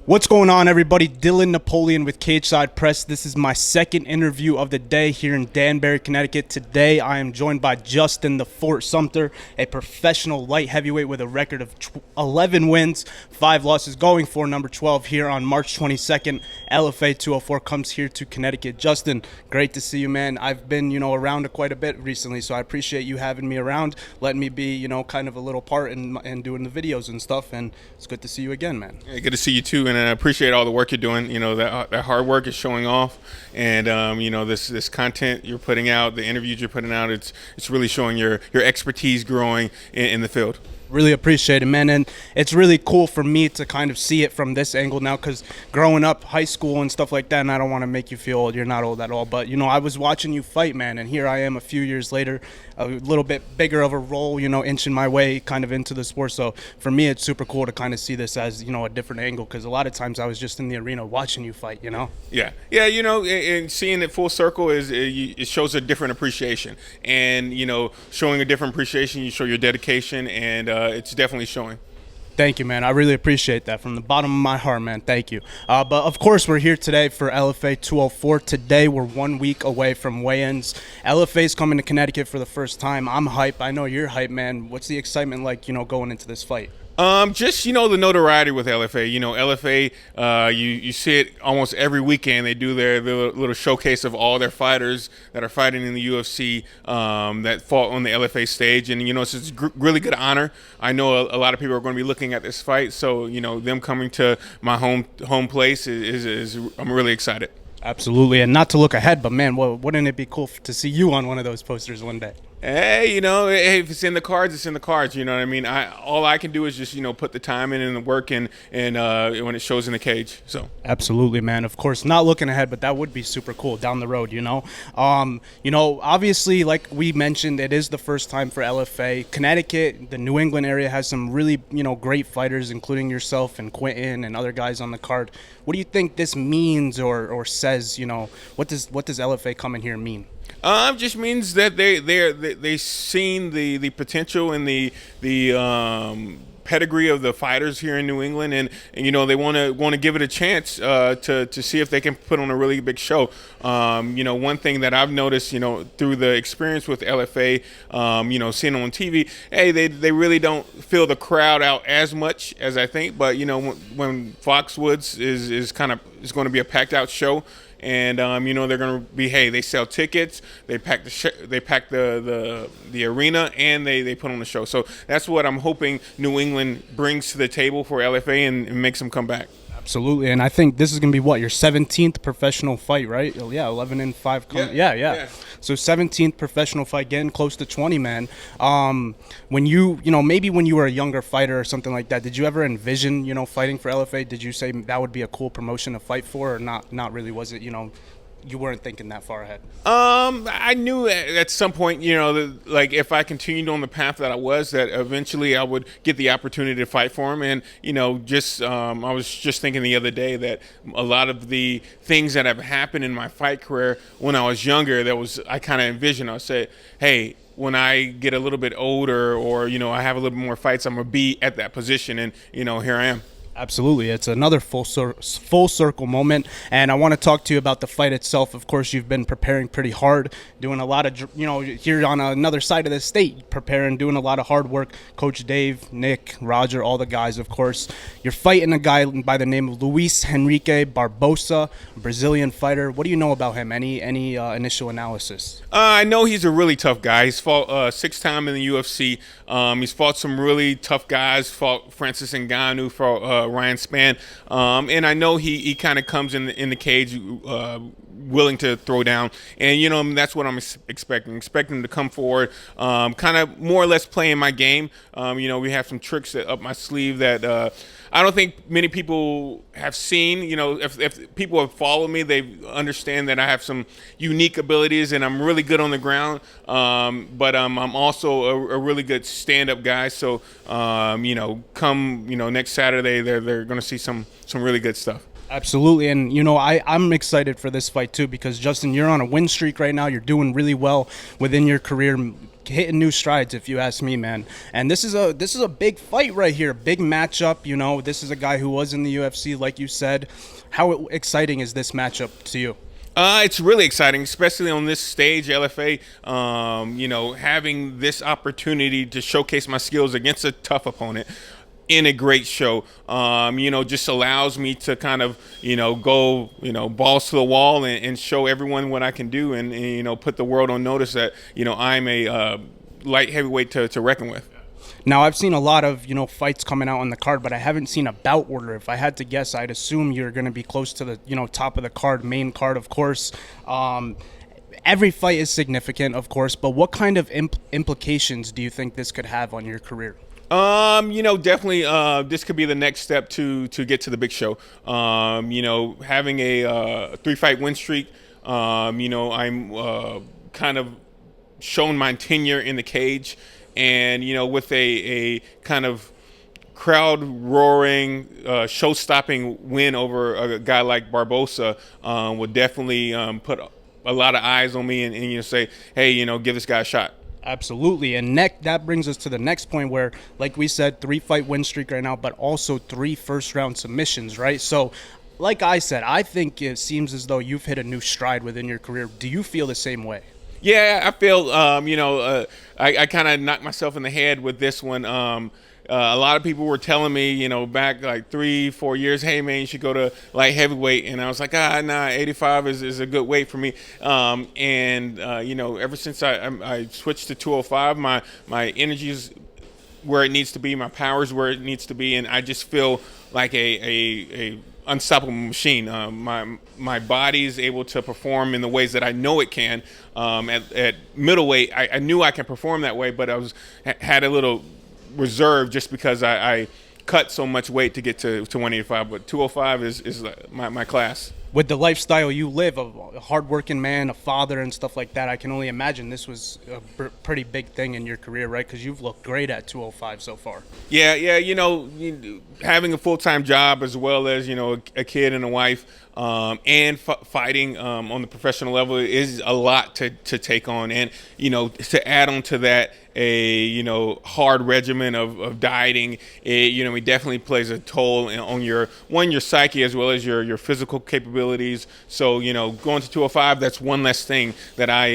What's going on, everybody? Dylan Napoleone with Cageside Press. This is my second interview of the day here in Danbury, Connecticut. Today, I am joined by Justin the Fort Sumter, a professional light heavyweight with a record of 11 wins, 5 losses, going for number 12 here on March 22nd. LFA 204 comes here to Connecticut. Justin, great to see you, man. I've been, around quite a bit recently, so I appreciate you having me around, letting me be, kind of a little part in doing the videos and stuff. And it's good to see you again, man. Yeah, good to see you too, and I appreciate all the work you're doing. That hard work is showing off, and this content you're putting out, the interviews you're putting out, it's really showing your expertise growing in the field. Really appreciate it, man. And it's really cool for me to kind of see it from this angle now, because growing up high school and stuff like that, and I don't want to make you feel old, you're not old at all, but I was watching you fight, man, and here I am a few years later, a little bit bigger of a role, inching my way kind of into the sport. So for me, it's super cool to kind of see this as a different angle, because a lot of times I was just in the arena watching you fight. Yeah, and seeing it full circle it shows a different appreciation, and showing a different appreciation, you show your dedication, and it's definitely showing. Thank you, man. I really appreciate that from the bottom of my heart, man. Thank you. But of course, we're here today for LFA 204. Today, we're 1 week away from weigh-ins. LFA is coming to Connecticut for the first time. I'm hype. I know you're hype, man. What's the excitement like, going into this fight? Just the notoriety with LFA. LFA, you see it almost every weekend. They do their little showcase of all their fighters that are fighting in the UFC that fought on the LFA stage, and it's just really good honor. I know a lot of people are going to be looking at this fight, so them coming to my home place is I'm really excited. Absolutely, and not to look ahead, but man, wouldn't it be cool to see you on one of those posters one day? Hey, if it's in the cards, it's in the cards. You know what I mean? All I can do is just, put the time in and the work in, and when it shows in the cage. So absolutely, man. Of course, not looking ahead, but that would be super cool down the road. Obviously, like we mentioned, it is the first time for LFA. Connecticut, the New England area has some really, great fighters, including yourself and Quentin and other guys on the card. What do you think this means or says? What does LFA coming here mean? Just means that they seen the potential and the pedigree of the fighters here in New England, and they want to give it a chance to see if they can put on a really big show. One thing that I've noticed, through the experience with LFA, seeing on TV, hey, they really don't fill the crowd out as much as I think, but when Foxwoods is going to be a packed out show. And they're going to be, hey, they sell tickets, they pack the arena, and they put on the show. So that's what I'm hoping New England brings to the table for LFA and makes them come back. Absolutely, and I think this is going to be your 17th professional fight, right? Yeah, 11-5. Yeah. So 17th professional fight, getting close to 20, man. When maybe when you were a younger fighter or something like that, did you ever envision, fighting for LFA? Did you say that would be a cool promotion to fight for, or not? Not really. Was it, you weren't thinking that far ahead? I knew at some point, like if I continued on the path that I was, that eventually I would get the opportunity to fight for him. And, I was just thinking the other day that a lot of the things that have happened in my fight career when I was younger, I kind of envisioned, I said, hey, when I get a little bit older or, I have a little bit more fights, I'm going to be at that position. And, here I am. Absolutely. It's another full circle moment, and I want to talk to you about the fight itself. Of course, you've been preparing pretty hard, doing a lot of, here on another side of the state, doing a lot of hard work. Coach Dave, Nick, Roger, all the guys, of course. You're fighting a guy by the name of Luis Henrique Barbosa, a Brazilian fighter. What do you know about him? Any initial analysis? I know he's a really tough guy. He's fought 6 times in the UFC. He's fought some really tough guys. Fought Francis Ngannou, fought Ryan Spann, and I know he kind of comes in the cage willing to throw down, and that's what I'm expecting him to come forward, kind of more or less playing my game. We have some tricks up my sleeve that I don't think many people have seen. If people have followed me, they understand that I have some unique abilities and I'm really good on the ground. But I'm also a really good stand-up guy. So, come next Saturday, they're going to see some really good stuff. Absolutely, and I'm excited for this fight too because Justin, you're on a win streak right now. You're doing really well within your career, hitting new strides, if you ask me, man. And this is a big fight right here, big matchup. This is a guy who was in the UFC, like you said. How exciting is this matchup to you? It's really exciting, especially on this stage, LFA. Having this opportunity to showcase my skills against a tough opponent in a great show, just allows me to kind of, go, balls to the wall and show everyone what I can do and put the world on notice that, I'm a light heavyweight to reckon with. Now, I've seen a lot of, fights coming out on the card, but I haven't seen a bout order. If I had to guess, I'd assume you're going to be close to the, top of the card, main card, of course. Every fight is significant, of course, but what kind of implications do you think this could have on your career? Definitely, this could be the next step to get to the big show. Having a 3-fight win streak, I'm kind of shown my tenure in the cage. And, with a kind of crowd roaring, show stopping win over a guy like Barbosa would definitely put a lot of eyes on me and say, hey, give this guy a shot. Absolutely. And that brings us to the next point where, like we said, 3-fight win streak right now, but also 3 first-round submissions, right? So, like I said, I think it seems as though you've hit a new stride within your career. Do you feel the same way? Yeah, I feel, I kind of knocked myself in the head with this one. A lot of people were telling me, back like 3-4 years, hey, man, you should go to light heavyweight. And I was like, nah, 85 is a good weight for me. Ever since I switched to 205, my energy's where it needs to be, my power's where it needs to be, and I just feel like a unstoppable machine. My body's able to perform in the ways that I know it can. At middleweight, I knew I can perform that way, but had a little reserve just because I cut so much weight to get to 185. But 205 is my class. With the lifestyle you live, a hardworking man, a father, and stuff like that, I can only imagine this was a pretty big thing in your career, right? Because you've looked great at 205 so far. Yeah, having a full-time job as well as, a kid and a wife, and fighting on the professional level is a lot to take on. And, to add on to that, hard regimen of dieting, it definitely plays a toll on your psyche as well as your physical capabilities. So, going to 205, that's one less thing that I,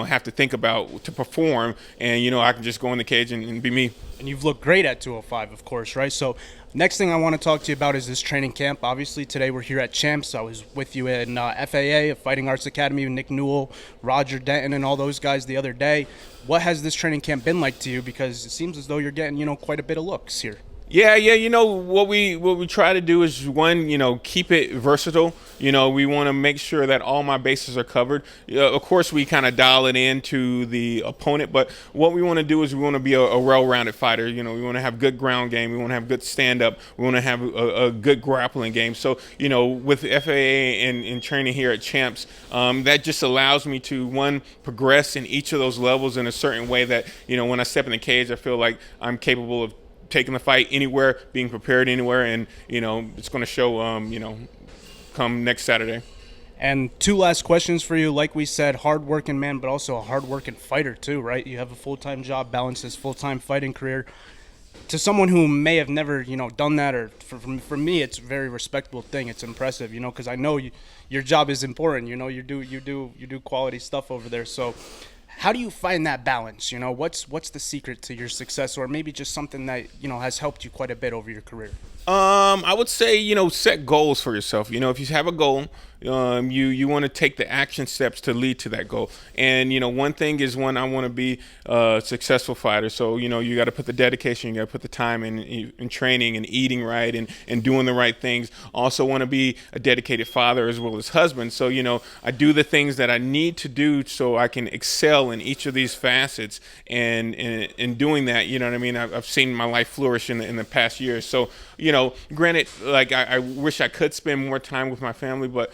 have to think about to perform. And, I can just go in the cage and be me. And you've looked great at 205, of course, right? So next thing I want to talk to you about is this training camp. Obviously, today we're here at Champs. I was with you in FAA, Fighting Arts Academy, with Nick Newell, Roger Denton, and all those guys the other day. What has this training camp been like to you? Because it seems as though you're getting, quite a bit of looks here. Yeah. What we try to do is, one, keep it versatile. We want to make sure that all my bases are covered. Of course, we kind of dial it into the opponent, but what we want to do is we want to be a well-rounded fighter. We want to have good ground game. We want to have good stand-up. We want to have a good grappling game. So, with FAA and training here at Champs, that just allows me to, one, progress in each of those levels in a certain way that, when I step in the cage, I feel like I'm capable of taking the fight anywhere, being prepared anywhere, and it's going to show come next Saturday. And 2 last questions for you. Like we said, hard-working man, but also a hard-working fighter too, right? You have a full-time job, balances full-time fighting career. To someone who may have never, done that, or for me, it's a very respectable thing. It's impressive, because I know your job is important. You do quality stuff over there. So, how do you find that balance? What's the secret to your success, or maybe just something that has helped you quite a bit over your career? I would say, set goals for yourself. If you have a goal, you want to take the action steps to lead to that goal. And, one thing is, I want to be a successful fighter. So, you got to put the dedication, you got to put the time in training and eating right and doing the right things. Also want to be a dedicated father as well as husband. So, I do the things that I need to do so I can excel in each of these facets. And in doing that, I've seen my life flourish in the past years. So, granted, like I wish I could spend more time with my family, but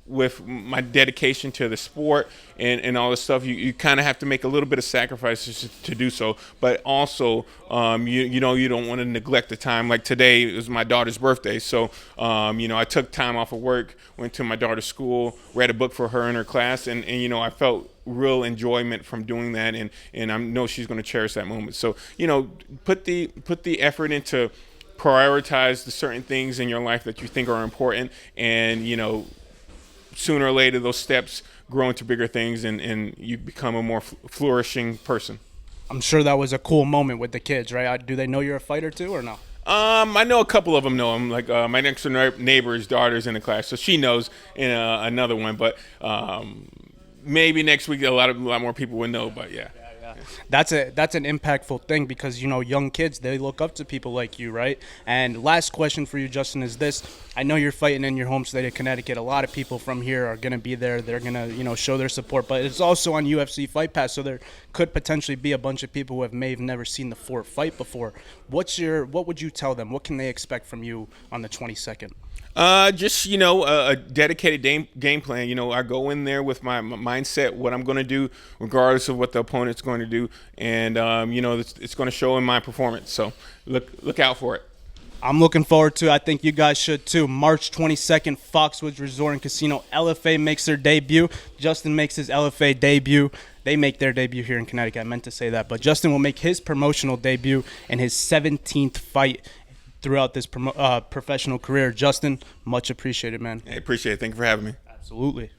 with my dedication to the sport and all this stuff, you kind of have to make a little bit of sacrifices to do so. But also, you don't want to neglect the time. Like today, it was my daughter's birthday, so I took time off of work, went to my daughter's school, read a book for her in her class, and I felt real enjoyment from doing that, and I know she's going to cherish that moment. So put the effort into prioritize the certain things in your life that you think are important, and sooner or later those steps grow into bigger things, and you become a more flourishing person. I'm sure that was a cool moment with the kids, right? Do they know you're a fighter too, or no? I know a couple of them know him. Like my next door neighbor's daughter's in the class, so she knows. And another one, but maybe next week a lot more people would know. But yeah. That's an impactful thing because young kids, they look up to people like you, right? And last question for you, Justin, is this: I know you're fighting in your home state of Connecticut. A lot of people from here are going to be there. They're going to show their support, but it's also on UFC Fight Pass, so there could potentially be a bunch of people who may have never seen the Fort fight before. What would you tell them? What can they expect from you on the 22nd? Just a dedicated game plan. I go in there with my mindset, what I'm going to do, regardless of what the opponent's going to do, and it's going to show in my performance. So look out for it. I'm looking forward to it. I think you guys should too. March 22nd, Foxwoods Resort and Casino. LFA makes their debut. Justin makes his LFA debut. They make their debut here in Connecticut. I meant to say that, but Justin will make his promotional debut in his 17th fight throughout this professional career. Justin, much appreciated, man. I appreciate it. Thank you for having me. Absolutely.